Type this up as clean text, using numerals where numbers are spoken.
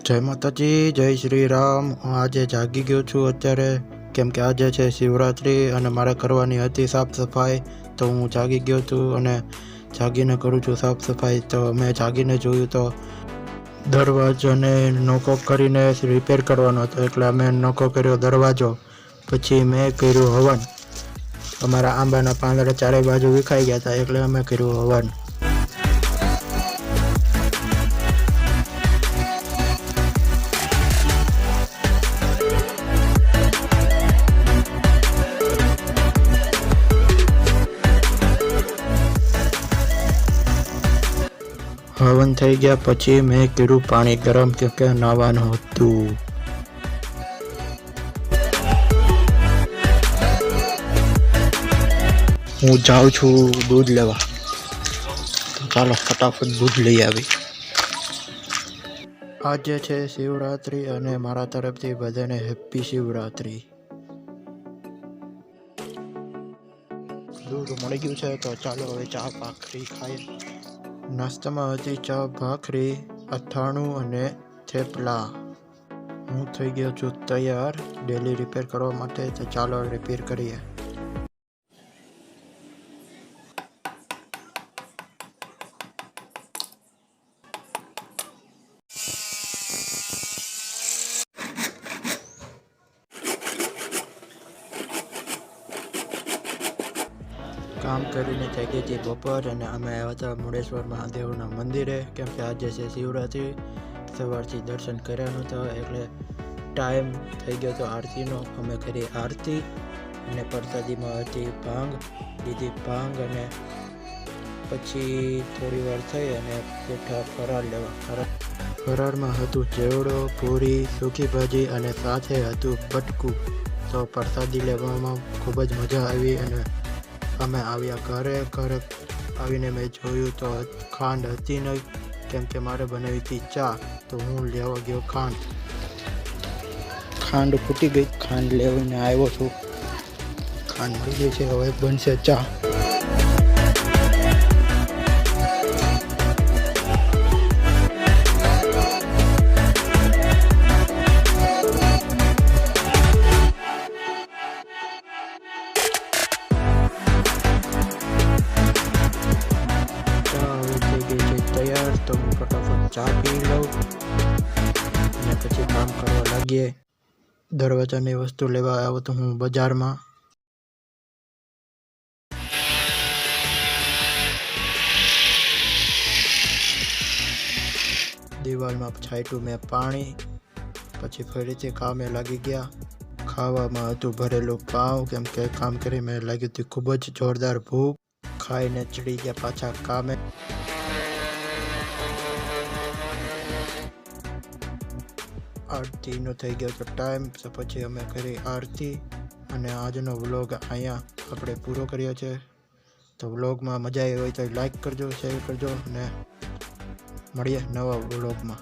જય માતાજી, જય શ્રી રામ। હું આજે જાગી ગયો છું અત્યારે, કેમ કે આજે છે શિવરાત્રિ અને મારે કરવાની હતી સાફ સફાઈ। તો હું જાગી ગયો છું અને જાગીને કરું છું સાફ સફાઈ। તો મેં જાગીને જોયું તો દરવાજાને નોકો કરીને રિપેર કરવાનો હતો, એટલે અમે નોકો કર્યો દરવાજો। પછી મેં કર્યું હવન। અમારા આંબાના પાંદડા ચારે બાજુ વિખાઈ ગયા હતા, એટલે અમે કર્યું હવન। હવન થઈ ગયા પછી મેં કર્યું પાણી ગરમ, કેમ કે નાવાનું હતું। હું જાઉં છું દૂધ લેવા, તો ચાલો ફટાફટ દૂધ લઈ આવી। આજે છે શિવરાત્રિ અને મારા તરફથી બધાને હેપી શિવરાત્રિ। દૂધ મળી ગયું છે, તો ચાલો હવે ચા ભાખરી ખાઈએ। નાસ્તામાં હતી ચા ભાખરી, અથાણું અને થેપલા। હું થઈ ગયો છું તૈયાર ડેલી રિપેર કરવા માટે, તો ચાલો રિપેર કરીએ। કામ કરીને થઈ ગઈ હતી બપોર અને અમે આવ્યા હતા મુડેશ્વર મહાદેવના મંદિરે, કેમ કે આજે છે શિવરાત્રિ। સવારથી દર્શન કર્યા નહોતા, એટલે ટાઈમ થઈ ગયો હતો આરતીનો। અમે કરી આરતી અને પ્રસાદીમાં હતી ભાંગ, લીધી ભાંગ અને પછી થોડી વાર થઈ અને બેઠા ફરાળ લેવા। ફરાળમાં હતું ચેવડો, પૂરી, સૂકી ભાજી અને સાથે હતું બટકું। તો પ્રસાદી લેવામાં ખૂબ જ મજા આવી અને અમે આવ્યા ઘરે આવીને મેં જોયું તો ખાંડ હતી નહીં, કેમ કે મારે બનાવી હતી ચા। તો હું લેવા ગયો ખાંડ ફૂટી ગઈ, ખાંડ લેવીને આવ્યો છું। ખાંડ મળી ગઈ છે, હવે બનશે ચા। તૈયાર, તો હું ફટાફટ ચા પી લઉં અને પછી કામ કરવા લાગીએ। દરવાજાની વસ્તુ લેવા આવ્યો તો હું બજારમાં। દિવાલમાં છાંટ્યું મેં પાણી, પછી ફરીથી કામે લાગી ગયા। ખાવામાં હતું ભરેલું પાઉં, કેમ કે કામ કરી મેં લાગી હતી ખૂબ જ જોરદાર ભૂખ। ખાઈને ચડી ગયા પાછા કામે। આરતીનો થઈ ગયો તો ટાઈમ, તો પછી અમે કરી આરતી અને આજનો વ્લોગ અહીંયા આપણે પૂરો કર્યો છે। તો વ્લોગમાં મજા આવી હોય તો લાઈક કરજો, શેર કરજો અને મળીએ નવા વ્લોગમાં।